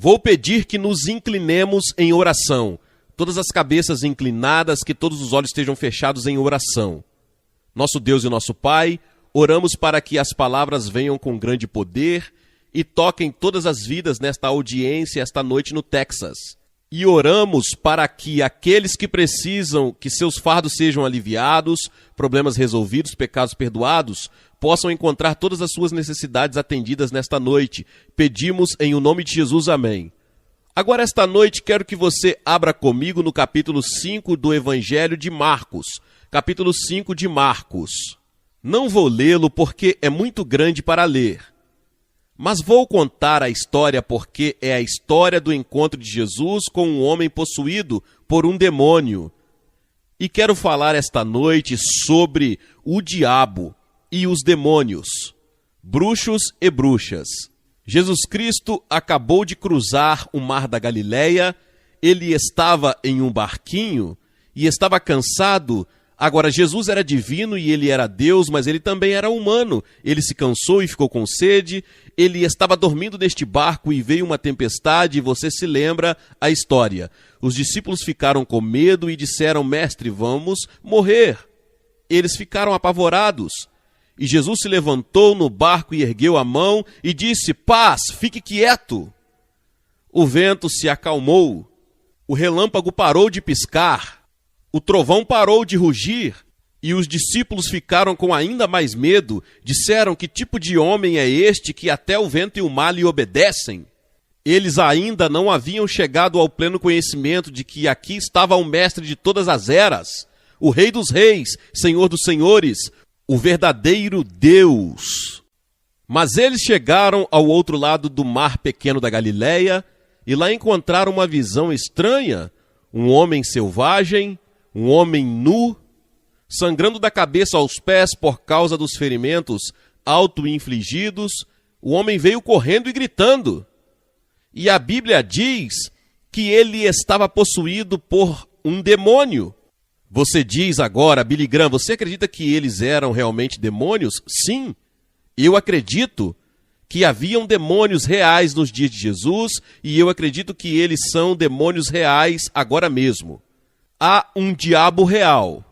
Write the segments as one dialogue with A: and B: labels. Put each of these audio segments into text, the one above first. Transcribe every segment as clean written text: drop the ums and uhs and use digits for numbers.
A: Vou pedir que nos inclinemos em oração. Todas as cabeças inclinadas, que todos os olhos estejam fechados em oração. Nosso Deus e nosso Pai, oramos para que as palavras venham com grande poder e toquem todas as vidas nesta audiência esta noite no Texas. E oramos para que aqueles que precisam que seus fardos sejam aliviados, problemas resolvidos, pecados perdoados, possam encontrar todas as suas necessidades atendidas nesta noite. Pedimos em o nome de Jesus, amém. Agora, esta noite, quero que você abra comigo no capítulo 5 do Evangelho de Marcos. Capítulo 5 de Marcos. Não vou lê-lo porque é muito grande para ler. Mas vou contar a história porque é a história do encontro de Jesus com um homem possuído por um demônio. E quero falar esta noite sobre o diabo e os demônios, bruxos e bruxas. Jesus Cristo acabou de cruzar o mar da Galileia, ele estava em um barquinho e estava cansado. Agora, Jesus era divino e ele era Deus, mas ele também era humano. Ele se cansou e ficou com sede. Ele estava dormindo neste barco e veio uma tempestade, e você se lembra a história. Os discípulos ficaram com medo e disseram: Mestre, vamos morrer. Eles ficaram apavorados. E Jesus se levantou no barco e ergueu a mão e disse: Paz, fique quieto. O vento se acalmou. O relâmpago parou de piscar. O trovão parou de rugir, e os discípulos ficaram com ainda mais medo. Disseram: que tipo de homem é este que até o vento e o mar lhe obedecem? Eles ainda não haviam chegado ao pleno conhecimento de que aqui estava o mestre de todas as eras, o Rei dos reis, Senhor dos senhores, o verdadeiro Deus. Mas eles chegaram ao outro lado do mar pequeno da Galileia, e lá encontraram uma visão estranha, um homem selvagem, um homem nu, sangrando da cabeça aos pés por causa dos ferimentos auto-infligidos. O homem veio correndo e gritando. E a Bíblia diz que ele estava possuído por um demônio. Você diz agora, Billy Graham, você acredita que eles eram realmente demônios? Sim, eu acredito que haviam demônios reais nos dias de Jesus, e eu acredito que eles são demônios reais agora mesmo. Há um diabo real.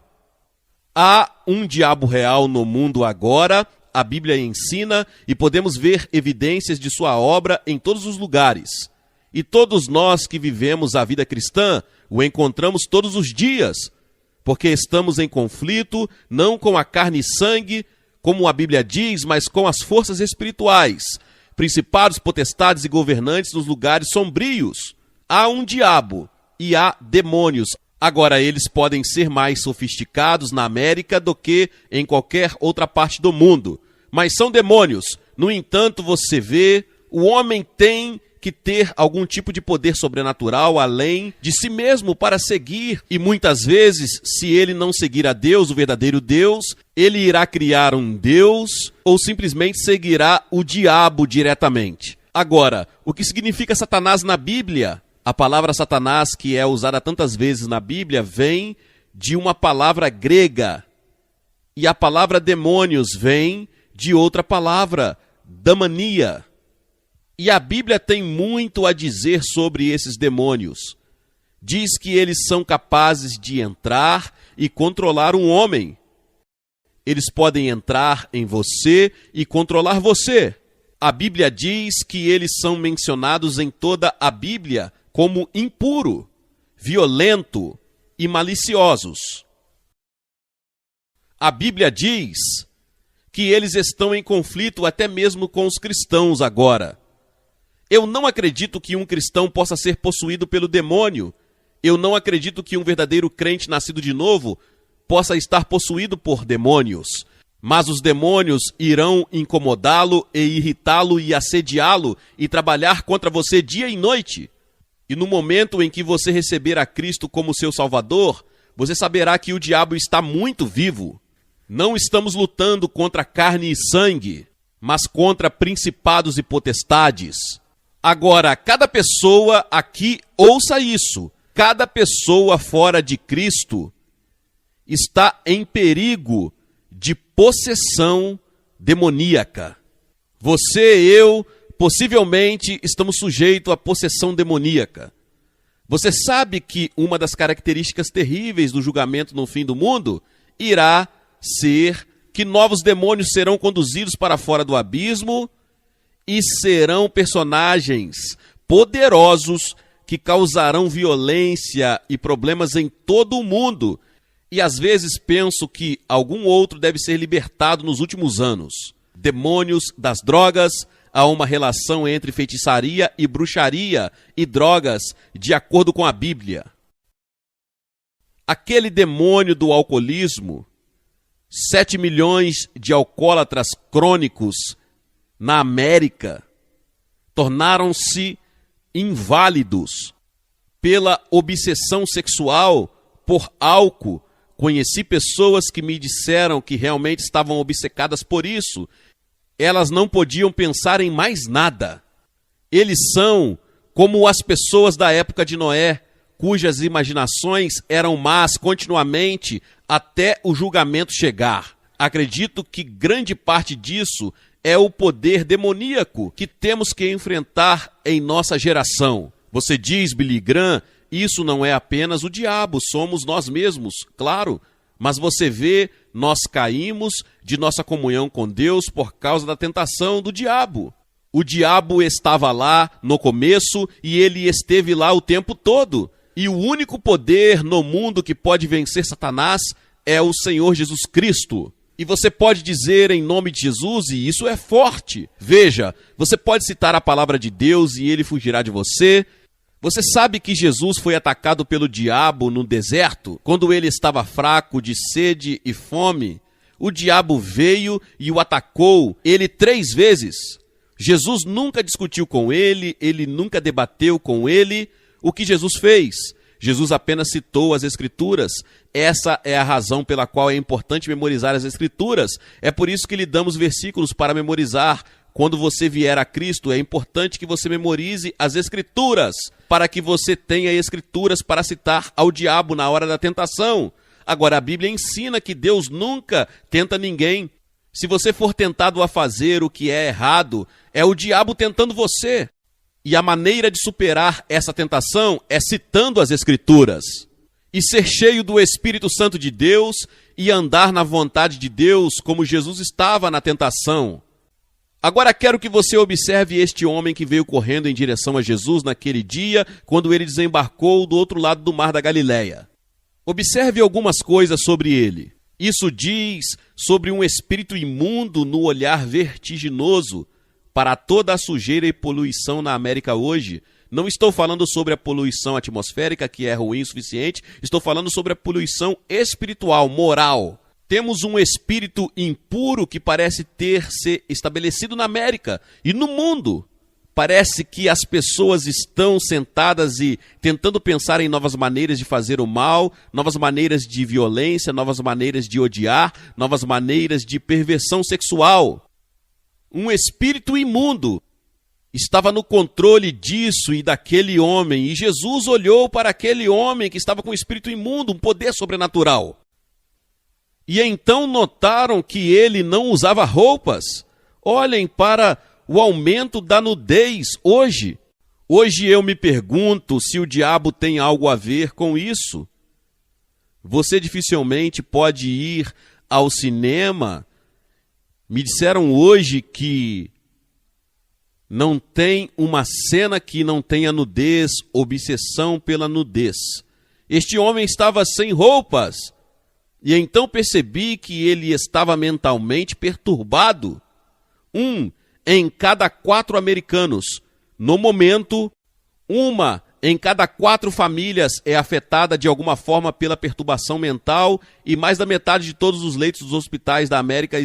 A: Há um diabo real no mundo agora, a Bíblia ensina, e podemos ver evidências de sua obra em todos os lugares. E todos nós que vivemos a vida cristã o encontramos todos os dias, porque estamos em conflito, não com a carne e sangue, como a Bíblia diz, mas com as forças espirituais, principados, potestades e governantes nos lugares sombrios. Há um diabo e há demônios. Agora, eles podem ser mais sofisticados na América do que em qualquer outra parte do mundo, mas são demônios. No entanto, você vê, o homem tem que ter algum tipo de poder sobrenatural além de si mesmo para seguir, e muitas vezes, se ele não seguir a Deus, o verdadeiro Deus, ele irá criar um Deus ou simplesmente seguirá o diabo diretamente. Agora, o que significa Satanás na Bíblia? A palavra Satanás, que é usada tantas vezes na Bíblia, vem de uma palavra grega. E a palavra demônios vem de outra palavra, damania. E a Bíblia tem muito a dizer sobre esses demônios. Diz que eles são capazes de entrar e controlar um homem. Eles podem entrar em você e controlar você. A Bíblia diz que eles são mencionados em toda a Bíblia como impuro, violento e maliciosos. A Bíblia diz que eles estão em conflito até mesmo com os cristãos agora. Eu não acredito que um cristão possa ser possuído pelo demônio. Eu não acredito que um verdadeiro crente nascido de novo possa estar possuído por demônios. Mas os demônios irão incomodá-lo e irritá-lo e assediá-lo e trabalhar contra você dia e noite. E no momento em que você receber a Cristo como seu Salvador, você saberá que o diabo está muito vivo. Não estamos lutando contra carne e sangue, mas contra principados e potestades. Agora, cada pessoa aqui, ouça isso, cada pessoa fora de Cristo está em perigo de possessão demoníaca. Você e eu possivelmente estamos sujeitos à possessão demoníaca. Você sabe que uma das características terríveis do julgamento no fim do mundo irá ser que novos demônios serão conduzidos para fora do abismo e serão personagens poderosos que causarão violência e problemas em todo o mundo. E às vezes penso que algum outro deve ser libertado nos últimos anos. Demônios das drogas, há uma relação entre feitiçaria e bruxaria e drogas, de acordo com a Bíblia. Aquele demônio do alcoolismo, 7 milhões de alcoólatras crônicos na América tornaram-se inválidos pela obsessão sexual por álcool. Conheci pessoas que me disseram que realmente estavam obcecadas por isso. Elas não podiam pensar em mais nada. Eles são como as pessoas da época de Noé, cujas imaginações eram más continuamente até o julgamento chegar. Acredito que grande parte disso é o poder demoníaco que temos que enfrentar em nossa geração. Você diz, Billy Graham, isso não é apenas o diabo, somos nós mesmos, claro. Mas você vê, nós caímos de nossa comunhão com Deus por causa da tentação do diabo. O diabo estava lá no começo e ele esteve lá o tempo todo. E o único poder no mundo que pode vencer Satanás é o Senhor Jesus Cristo. E você pode dizer em nome de Jesus, e isso é forte. Veja, você pode citar a palavra de Deus e ele fugirá de você. Você sabe que Jesus foi atacado pelo diabo no deserto, quando ele estava fraco de sede e fome? O diabo veio e o atacou, ele 3 vezes. Jesus nunca discutiu com ele nunca debateu com ele. O que Jesus fez? Jesus apenas citou as Escrituras. Essa é a razão pela qual é importante memorizar as Escrituras. É por isso que lhe damos versículos para memorizar. Quando você vier a Cristo, é importante que você memorize as Escrituras, para que você tenha Escrituras para citar ao diabo na hora da tentação. Agora, a Bíblia ensina que Deus nunca tenta ninguém. Se você for tentado a fazer o que é errado, é o diabo tentando você. E a maneira de superar essa tentação é citando as Escrituras. E ser cheio do Espírito Santo de Deus e andar na vontade de Deus, como Jesus estava na tentação. Agora quero que você observe este homem que veio correndo em direção a Jesus naquele dia, quando ele desembarcou do outro lado do mar da Galileia. Observe algumas coisas sobre ele. Isso diz sobre um espírito imundo no olhar vertiginoso para toda a sujeira e poluição na América hoje. Não estou falando sobre a poluição atmosférica, que é ruim o suficiente, estou falando sobre a poluição espiritual, moral. Temos um espírito impuro que parece ter se estabelecido na América e no mundo. Parece que as pessoas estão sentadas e tentando pensar em novas maneiras de fazer o mal, novas maneiras de violência, novas maneiras de odiar, novas maneiras de perversão sexual. Um espírito imundo estava no controle disso e daquele homem, e Jesus olhou para aquele homem que estava com um espírito imundo, um poder sobrenatural. E então notaram que ele não usava roupas. Olhem para o aumento da nudez hoje. Hoje eu me pergunto se o diabo tem algo a ver com isso. Você dificilmente pode ir ao cinema. Me disseram hoje que não tem uma cena que não tenha nudez, obsessão pela nudez. Este homem estava sem roupas. E então percebi que ele estava mentalmente perturbado. 1 em cada 4 americanos. No momento, 1 em cada 4 famílias é afetada de alguma forma pela perturbação mental e mais da metade de todos os leitos dos hospitais da América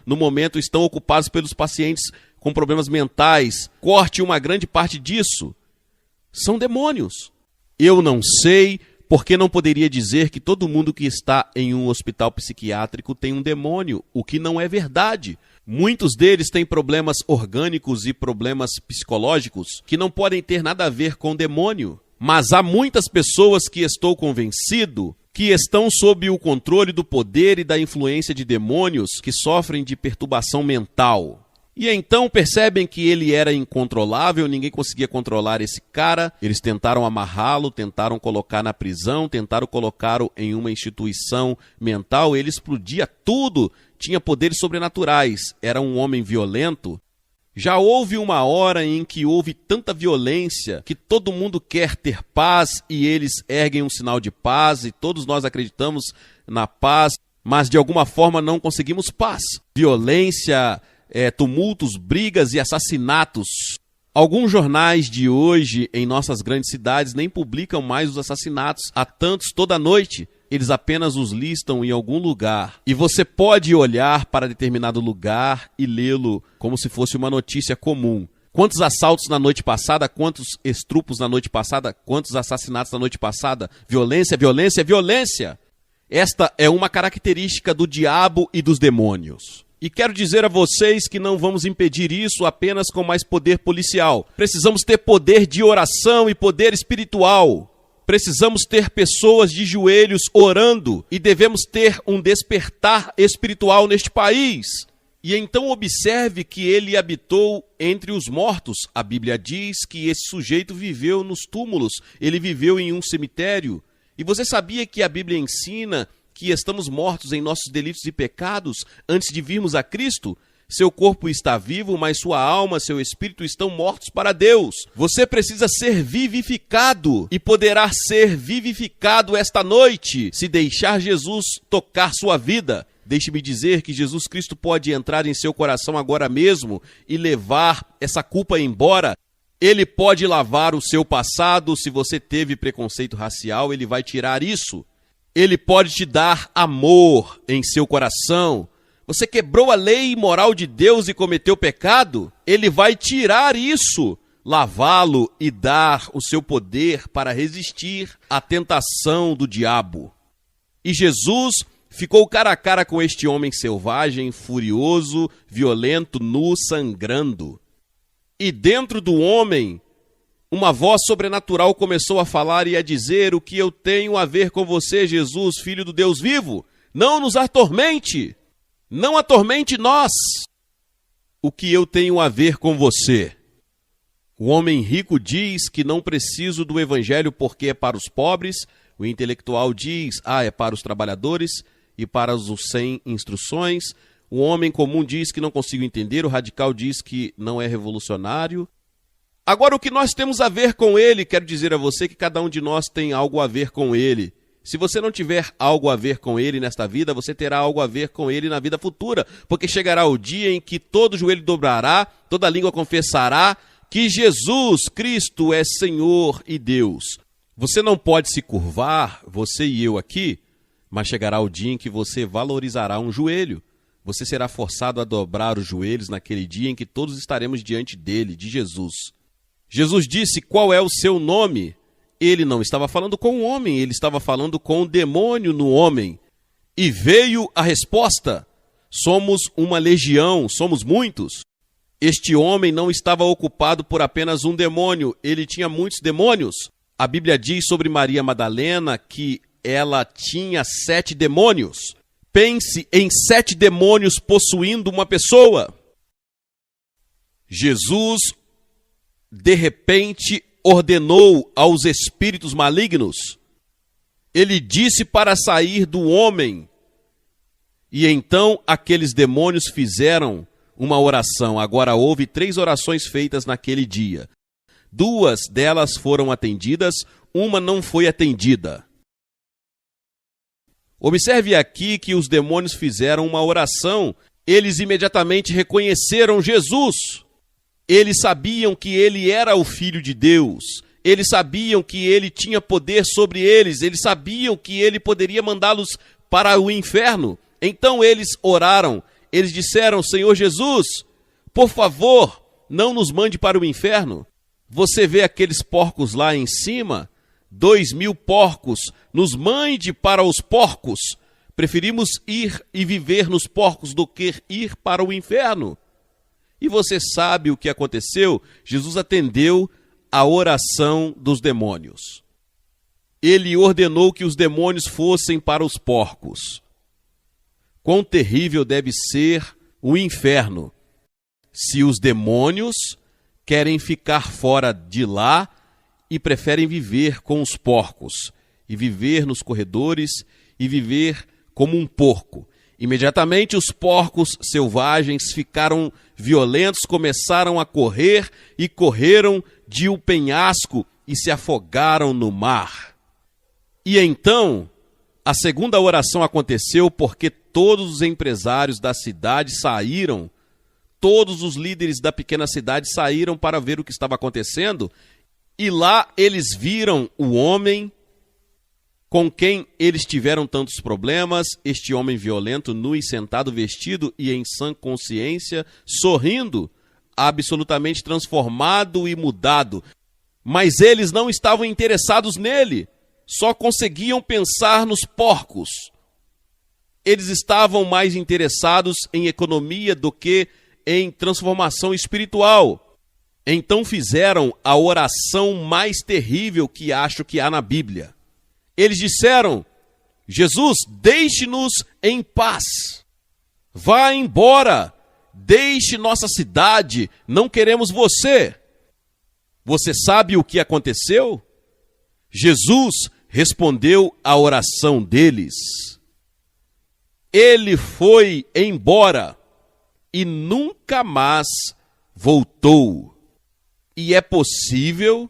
A: no momento, estão ocupados pelos pacientes com problemas mentais. Corte uma grande parte disso. São demônios. Eu não sei porque não poderia dizer que todo mundo que está em um hospital psiquiátrico tem um demônio, o que não é verdade. Muitos deles têm problemas orgânicos e problemas psicológicos que não podem ter nada a ver com demônio. Mas há muitas pessoas que estou convencido que estão sob o controle do poder e da influência de demônios que sofrem de perturbação mental. E então percebem que ele era incontrolável, ninguém conseguia controlar esse cara. Eles tentaram amarrá-lo, tentaram colocar na prisão, tentaram colocá-lo em uma instituição mental. Ele explodia tudo, tinha poderes sobrenaturais, era um homem violento. Já houve uma hora em que houve tanta violência que todo mundo quer ter paz e eles erguem um sinal de paz e todos nós acreditamos na paz, mas de alguma forma não conseguimos paz. Violência, tumultos, brigas e assassinatos. Alguns jornais de hoje em nossas grandes cidades nem publicam mais os assassinatos. Há tantos toda noite. Eles apenas os listam em algum lugar. E você pode olhar para determinado lugar e lê-lo como se fosse uma notícia comum. Quantos assaltos na noite passada, quantos estrupos na noite passada, quantos assassinatos na noite passada. Violência, violência, violência. Esta é uma característica do diabo e dos demônios. E quero dizer a vocês que não vamos impedir isso apenas com mais poder policial. Precisamos ter poder de oração e poder espiritual. Precisamos ter pessoas de joelhos orando e devemos ter um despertar espiritual neste país. E então observe que ele habitou entre os mortos. A Bíblia diz que esse sujeito viveu nos túmulos, ele viveu em um cemitério. E você sabia que a Bíblia ensina que estamos mortos em nossos delitos e pecados antes de virmos a Cristo? Seu corpo está vivo, mas sua alma, seu espírito estão mortos para Deus. Você precisa ser vivificado e poderá ser vivificado esta noite se deixar Jesus tocar sua vida. Deixe-me dizer que Jesus Cristo pode entrar em seu coração agora mesmo e levar essa culpa embora. Ele pode lavar o seu passado. Se você teve preconceito racial, ele vai tirar isso. Ele pode te dar amor em seu coração. Você quebrou a lei moral de Deus e cometeu pecado? Ele vai tirar isso, lavá-lo e dar o seu poder para resistir à tentação do diabo. E Jesus ficou cara a cara com este homem selvagem, furioso, violento, nu, sangrando. E dentro do homem, uma voz sobrenatural começou a falar e a dizer: o que eu tenho a ver com você, Jesus, filho do Deus vivo? Não nos atormente! Não atormente nós! O que eu tenho a ver com você? O homem rico diz que não preciso do evangelho porque é para os pobres. O intelectual diz, é para os trabalhadores e para os sem instruções. O homem comum diz que não consigo entender. O radical diz que não é revolucionário. Agora, o que nós temos a ver com ele? Quero dizer a você que cada um de nós tem algo a ver com ele. Se você não tiver algo a ver com ele nesta vida, você terá algo a ver com ele na vida futura, porque chegará o dia em que todo joelho dobrará, toda língua confessará que Jesus Cristo é Senhor e Deus. Você não pode se curvar, você e eu aqui, mas chegará o dia em que você valorizará um joelho. Você será forçado a dobrar os joelhos naquele dia em que todos estaremos diante dele, de Jesus. Jesus disse: qual é o seu nome? Ele não estava falando com o homem, ele estava falando com o demônio no homem. E veio a resposta: somos uma legião, somos muitos. Este homem não estava ocupado por apenas um demônio, ele tinha muitos demônios. A Bíblia diz sobre Maria Madalena que ela tinha 7 demônios. Pense em 7 demônios possuindo uma pessoa. Jesus, de repente, ordenou aos espíritos malignos. Ele disse para sair do homem. E então aqueles demônios fizeram uma oração. Agora houve 3 orações feitas naquele dia. 2 delas foram atendidas, uma não foi atendida. Observe aqui que os demônios fizeram uma oração. Eles imediatamente reconheceram Jesus. Eles sabiam que ele era o Filho de Deus. Eles sabiam que ele tinha poder sobre eles. Eles sabiam que ele poderia mandá-los para o inferno. Então eles oraram. Eles disseram: Senhor Jesus, por favor, não nos mande para o inferno. Você vê aqueles porcos lá em cima? 2.000 porcos. Nos mande para os porcos. Preferimos ir e viver nos porcos do que ir para o inferno. E você sabe o que aconteceu? Jesus atendeu a oração dos demônios. Ele ordenou que os demônios fossem para os porcos. Quão terrível deve ser o inferno Se os demônios querem ficar fora de lá e preferem viver com os porcos, e viver nos corredores, e viver como um porco. Imediatamente os porcos selvagens ficaram violentos, começaram a correr e correram de um penhasco e se afogaram no mar. E então, a segunda oração aconteceu porque todos os empresários da cidade saíram, todos os líderes da pequena cidade saíram para ver o que estava acontecendo, e lá eles viram o homem com quem eles tiveram tantos problemas, este homem violento, nu e sentado, vestido e em sã consciência, sorrindo, absolutamente transformado e mudado. Mas eles não estavam interessados nele, só conseguiam pensar nos porcos. Eles estavam mais interessados em economia do que em transformação espiritual. Então fizeram a oração mais terrível que acho que há na Bíblia. Eles disseram: Jesus, deixe-nos em paz. Vá embora. Deixe nossa cidade. Não queremos você. Você sabe o que aconteceu? Jesus respondeu à oração deles. Ele foi embora e nunca mais voltou. E é possível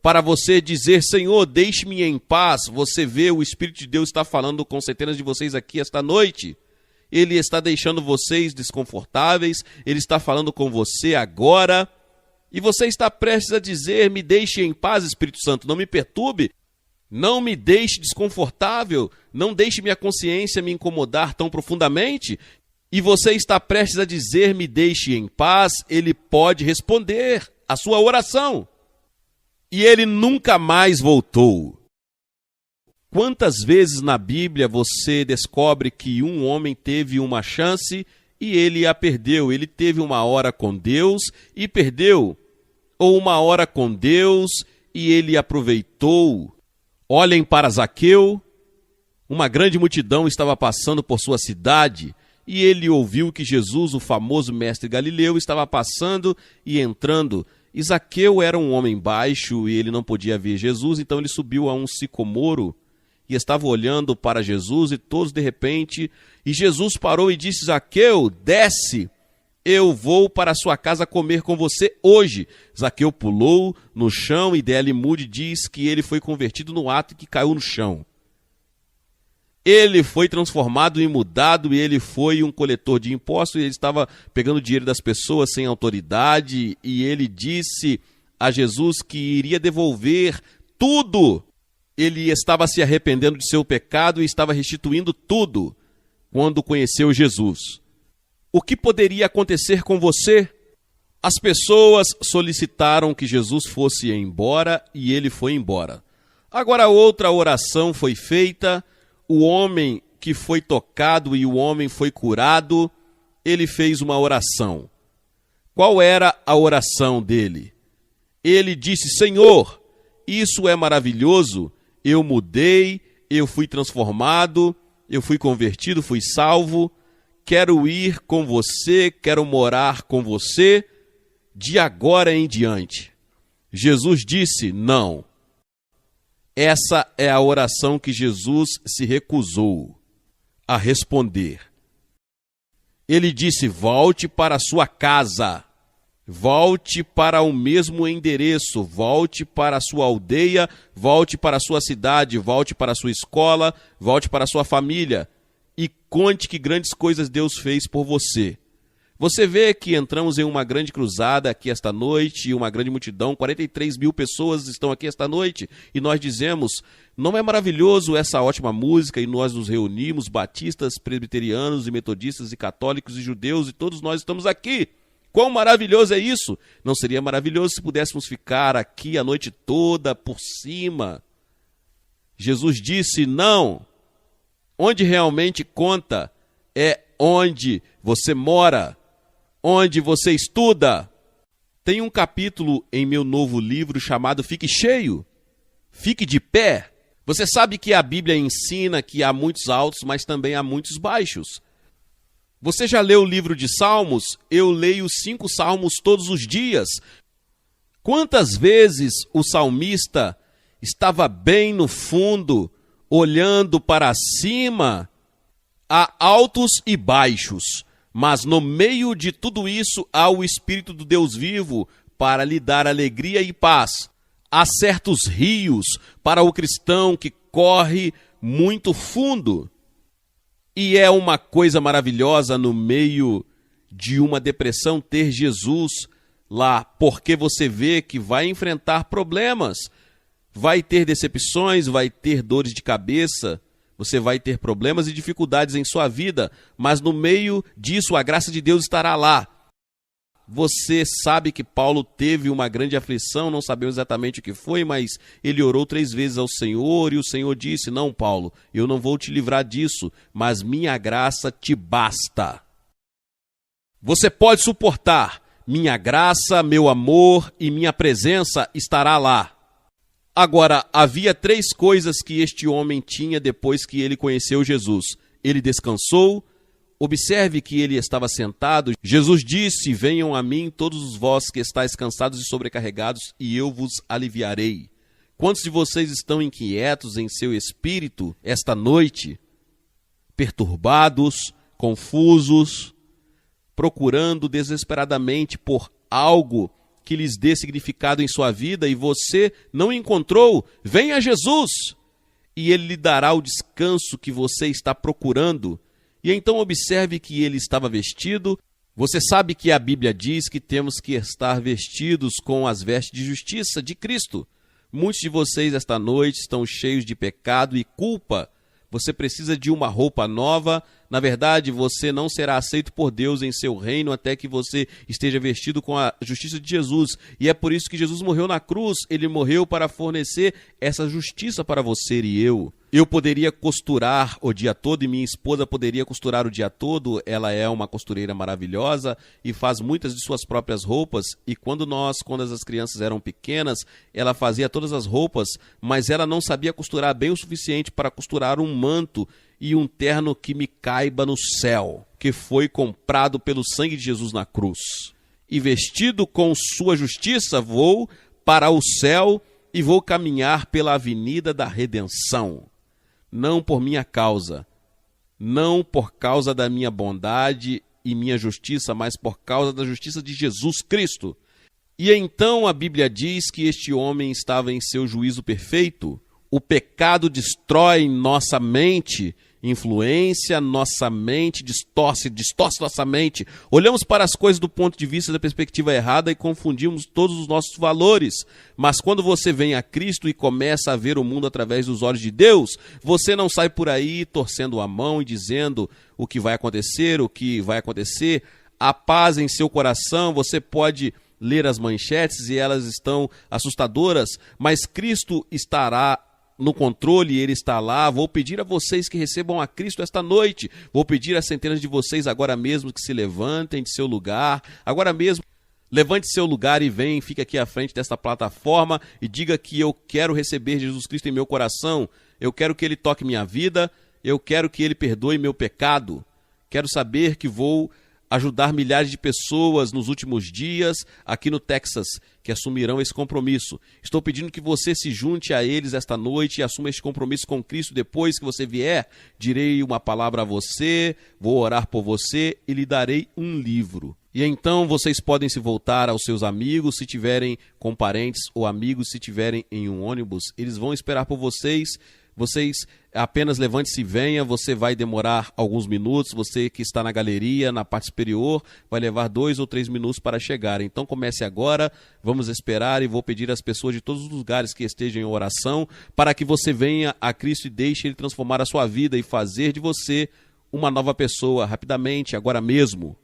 A: para você dizer: Senhor, deixe-me em paz. Você vê, o Espírito de Deus está falando com centenas de vocês aqui esta noite. Ele está deixando vocês desconfortáveis. Ele está falando com você agora. E você está prestes a dizer: me deixe em paz, Espírito Santo, não me perturbe. Não me deixe desconfortável. Não deixe minha consciência me incomodar tão profundamente. E você está prestes a dizer: me deixe em paz. Ele pode responder a sua oração. E ele nunca mais voltou. Quantas vezes na Bíblia você descobre que um homem teve uma chance e ele a perdeu? Ele teve uma hora com Deus e perdeu. Ou uma hora com Deus e ele aproveitou. Olhem para Zaqueu. Uma grande multidão estava passando por sua cidade e ele ouviu que Jesus, o famoso mestre Galileu, estava passando e entrando. E Zaqueu era um homem baixo e ele não podia ver Jesus, então ele subiu a um sicomoro e estava olhando para Jesus, e todos de repente, e Jesus parou e disse: Zaqueu, desce, eu vou para a sua casa comer com você hoje. Zaqueu pulou no chão e D.L. Moody diz que ele foi convertido no ato que caiu no chão. Ele foi transformado e mudado, e ele foi um coletor de impostos, e ele estava pegando dinheiro das pessoas sem autoridade, e ele disse a Jesus que iria devolver tudo. Ele estava se arrependendo de seu pecado e estava restituindo tudo quando conheceu Jesus. O que poderia acontecer com você? As pessoas solicitaram que Jesus fosse embora e ele foi embora. Agora outra oração foi feita. O homem que foi tocado e o homem foi curado, ele fez uma oração. Qual era a oração dele? Ele disse: Senhor, isso é maravilhoso, eu mudei, eu fui transformado, eu fui convertido, fui salvo, quero ir com você, quero morar com você, de agora em diante. Jesus disse: não. Essa é a oração que Jesus se recusou a responder. Ele disse: volte para a sua casa, volte para o mesmo endereço, volte para a sua aldeia, volte para a sua cidade, volte para a sua escola, volte para a sua família e conte que grandes coisas Deus fez por você. Você vê que entramos em uma grande cruzada aqui esta noite, uma grande multidão, 43 mil pessoas estão aqui esta noite, e nós dizemos: não é maravilhoso essa ótima música? E nós nos reunimos, batistas, presbiterianos e metodistas e católicos e judeus, e todos nós estamos aqui. Quão maravilhoso é isso? Não seria maravilhoso se pudéssemos ficar aqui a noite toda por cima? Jesus disse: não. Onde realmente conta é onde você mora, onde você estuda. Tem um capítulo em meu novo livro chamado Fique Cheio, Fique de Pé. Você sabe que a Bíblia ensina que há muitos altos, mas também há muitos baixos. Você já leu o livro de Salmos? Eu leio 5 salmos todos os dias. Quantas vezes o salmista estava bem no fundo, olhando para cima, há altos e baixos, mas no meio de tudo isso há o Espírito do Deus vivo para lhe dar alegria e paz. Há certos rios para o cristão que corre muito fundo. E é uma coisa maravilhosa no meio de uma depressão ter Jesus lá, porque você vê que vai enfrentar problemas, vai ter decepções, vai ter dores de cabeça, você vai ter problemas e dificuldades em sua vida, mas no meio disso a graça de Deus estará lá. Você sabe que Paulo teve uma grande aflição, não sabemos exatamente o que foi, mas ele orou 3 vezes ao Senhor e o Senhor disse: não, Paulo, eu não vou te livrar disso, mas minha graça te basta. Você pode suportar, minha graça, meu amor e minha presença estará lá. Agora, havia 3 coisas que este homem tinha depois que ele conheceu Jesus. Ele descansou. Observe que ele estava sentado. Jesus disse: venham a mim todos vós que estáis cansados e sobrecarregados, e eu vos aliviarei. Quantos de vocês estão inquietos em seu espírito esta noite? Perturbados, confusos, procurando desesperadamente por algo que lhes dê significado em sua vida e você não encontrou? Venha a Jesus e ele lhe dará o descanso que você está procurando. E então observe que ele estava vestido. Você sabe que a Bíblia diz que temos que estar vestidos com as vestes de justiça de Cristo. Muitos de vocês esta noite estão cheios de pecado e culpa. Você precisa de uma roupa nova. Na verdade, você não será aceito por Deus em seu reino até que você esteja vestido com a justiça de Jesus. E é por isso que Jesus morreu na cruz. Ele morreu para fornecer essa justiça para você e eu. Eu poderia costurar o dia todo e minha esposa poderia costurar o dia todo. Ela é uma costureira maravilhosa e faz muitas de suas próprias roupas. E quando as crianças eram pequenas, ela fazia todas as roupas, mas ela não sabia costurar bem o suficiente para costurar um manto e um terno que me caiba no céu, que foi comprado pelo sangue de Jesus na cruz. E vestido com sua justiça, vou para o céu e vou caminhar pela avenida da redenção. Não por minha causa, não por causa da minha bondade e minha justiça, mas por causa da justiça de Jesus Cristo. E então a Bíblia diz que este homem estava em seu juízo perfeito. O pecado destrói nossa mente, influencia nossa mente, distorce nossa mente. Olhamos para as coisas do ponto de vista da perspectiva errada e confundimos todos os nossos valores. Mas quando você vem a Cristo e começa a ver o mundo através dos olhos de Deus, você não sai por aí torcendo a mão e dizendo o que vai acontecer, Há paz em seu coração. Você pode ler as manchetes e elas estão assustadoras, mas Cristo estará no controle, ele está lá. Vou pedir a vocês que recebam a Cristo esta noite. Vou pedir a centenas de vocês agora mesmo que se levantem de seu lugar. Agora mesmo, levante seu lugar e vem, fique aqui à frente desta plataforma e diga que eu quero receber Jesus Cristo em meu coração. Eu quero que ele toque minha vida. Eu quero que ele perdoe meu pecado. Quero saber que vou ajudar milhares de pessoas nos últimos dias aqui no Texas, que assumirão esse compromisso. Estou pedindo que você se junte a eles esta noite e assuma este compromisso com Cristo. Depois que você vier, direi uma palavra a você, vou orar por você e lhe darei um livro. E então vocês podem se voltar aos seus amigos, se tiverem com parentes ou amigos, se tiverem em um ônibus, eles vão esperar por vocês. Vocês apenas levante-se e venha, você vai demorar alguns minutos, você que está na galeria, na parte superior, vai levar 2 ou 3 minutos para chegar. Então comece agora, vamos esperar e vou pedir às pessoas de todos os lugares que estejam em oração para que você venha a Cristo e deixe Ele transformar a sua vida e fazer de você uma nova pessoa rapidamente, agora mesmo.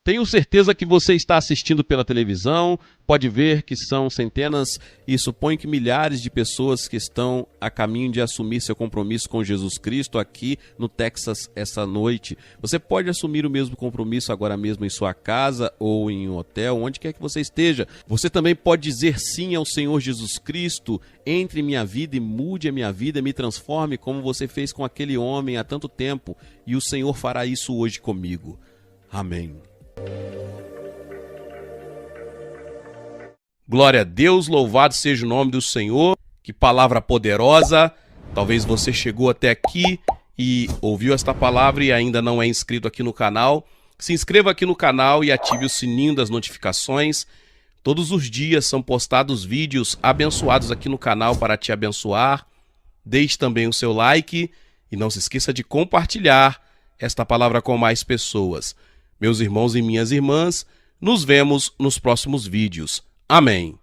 A: Tenho certeza que você está assistindo pela televisão, pode ver que são centenas e suponho que milhares de pessoas que estão a caminho de assumir seu compromisso com Jesus Cristo aqui no Texas essa noite. Você pode assumir o mesmo compromisso agora mesmo em sua casa ou em um hotel, onde quer que você esteja. Você também pode dizer sim ao Senhor Jesus Cristo, entre em minha vida e mude a minha vida, me transforme como você fez com aquele homem há tanto tempo, e o Senhor fará isso hoje comigo. Amém. Glória a Deus, louvado seja o nome do Senhor. Que palavra poderosa. Talvez você chegou até aqui e ouviu esta palavra e ainda não é inscrito aqui no canal. Se inscreva aqui no canal e ative o sininho das notificações. Todos os dias são postados vídeos abençoados aqui no canal para te abençoar. Deixe também o seu like e não se esqueça de compartilhar esta palavra com mais pessoas. Meus irmãos e minhas irmãs, nos vemos nos próximos vídeos. Amém.